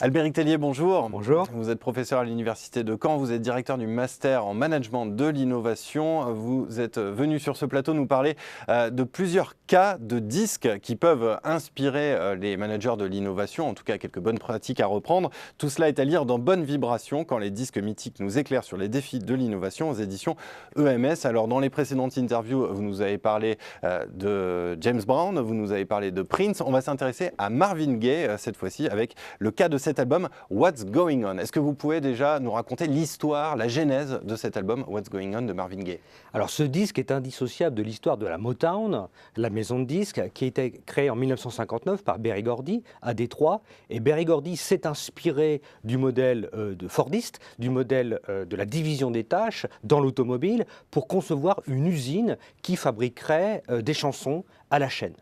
Albéric Tellier, bonjour. Bonjour. Vous êtes professeur à l'Université de Caen, vous êtes directeur du Master en Management de l'Innovation. Vous êtes venu sur ce plateau nous parler de plusieurs cas de disques qui peuvent inspirer les managers de l'innovation, en tout cas quelques bonnes pratiques à reprendre. Tout cela est à lire dans Bonne Vibration, quand les disques mythiques nous éclairent sur les défis de l'innovation aux éditions EMS. Alors dans les précédentes interviews, vous nous avez parlé de James Brown, vous nous avez parlé de Prince. On va s'intéresser à Marvin Gaye cette fois-ci avec le cas de cet album What's Going On. Est-ce que vous pouvez déjà nous raconter l'histoire, la genèse de cet album What's Going On de Marvin Gaye? Alors ce disque est indissociable de l'histoire de la Motown, la maison de disques, qui a été créée en 1959 par Berry Gordy à Détroit. Et Berry Gordy s'est inspiré du modèle de Fordiste, du modèle de la division des tâches dans l'automobile pour concevoir une usine qui fabriquerait des chansons à la chaîne.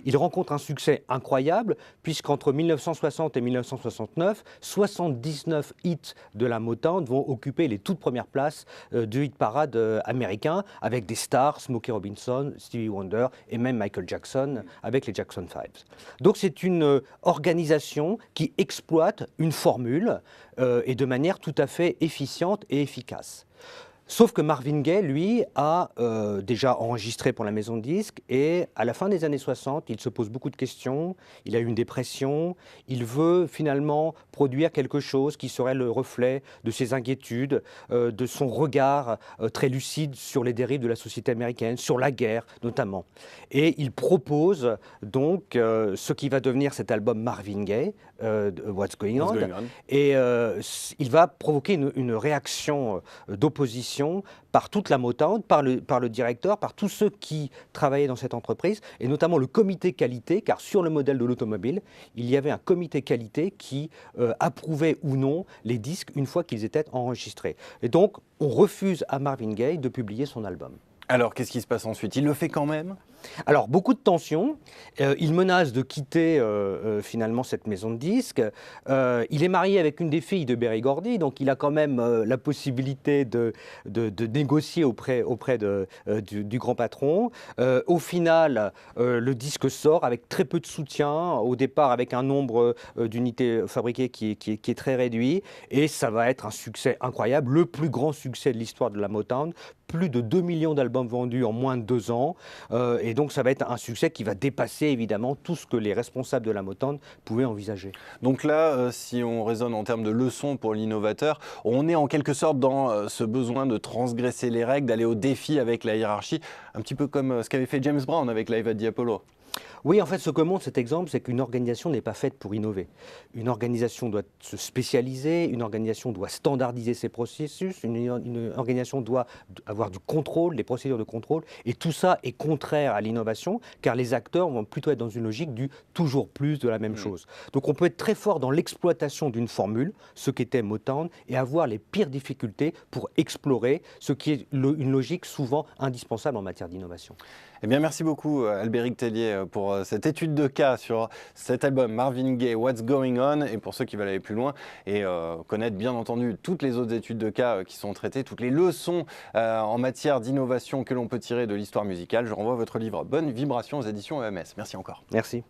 Il rencontre un succès incroyable puisqu'entre 1960 et 1969, 79 hits de la Motown vont occuper les toutes premières places du hit parade américain avec des stars, Smokey Robinson, Stevie Wonder et même Michael Jackson avec les Jackson 5. Donc c'est une organisation qui exploite une formule et de manière tout à fait efficiente et efficace. Sauf que Marvin Gaye, lui, a déjà enregistré pour la maison de disques et à la fin des années 60, il se pose beaucoup de questions, il a eu une dépression, il veut finalement produire quelque chose qui serait le reflet de ses inquiétudes, de son regard très lucide sur les dérives de la société américaine, sur la guerre notamment. Et il propose donc ce qui va devenir cet album Marvin Gaye, What's Going On, et il va provoquer une réaction d'opposition par toute la Motown, par le directeur, par tous ceux qui travaillaient dans cette entreprise, et notamment le comité qualité, car sur le modèle de l'automobile, il y avait un comité qualité qui approuvait ou non les disques une fois qu'ils étaient enregistrés. Et donc, on refuse à Marvin Gaye de publier son album. Alors, qu'est-ce qui se passe ensuite? Il le fait quand même? Alors, beaucoup de tensions. Il menace de quitter finalement cette maison de disques. Il est marié avec une des filles de Berry Gordy, donc il a quand même la possibilité de négocier auprès du grand patron. Au final, le disque sort avec très peu de soutien, au départ avec un nombre d'unités fabriquées qui est très réduit, et ça va être un succès incroyable, le plus grand succès de l'histoire de la Motown, plus de 2 millions d'albums vendus en moins de 2 ans, et donc ça va être un succès qui va dépasser évidemment tout ce que les responsables de la Motown pouvaient envisager. Donc là, si on raisonne en termes de leçons pour l'innovateur, on est en quelque sorte dans ce besoin de transgresser les règles, d'aller au défi avec la hiérarchie, un petit peu comme ce qu'avait fait James Brown avec Live at the Apollo. Oui, en fait, ce que montre cet exemple, c'est qu'une organisation n'est pas faite pour innover. Une organisation doit se spécialiser, une organisation doit standardiser ses processus, une organisation doit avoir du contrôle, des procédures de contrôle, et tout ça est contraire à l'innovation, car les acteurs vont plutôt être dans une logique du toujours plus de la même chose. Donc on peut être très fort dans l'exploitation d'une formule, ce qu'était Motown, et avoir les pires difficultés pour explorer ce qui est une logique souvent indispensable en matière d'innovation. Eh bien, merci beaucoup Albéric Tellier pour cette étude de cas sur cet album Marvin Gaye, What's Going On, et pour ceux qui veulent aller plus loin et connaître bien entendu toutes les autres études de cas qui sont traitées, toutes les leçons en matière d'innovation que l'on peut tirer de l'histoire musicale, je renvoie votre livre Bonne Vibration aux éditions EMS. Merci encore. Merci.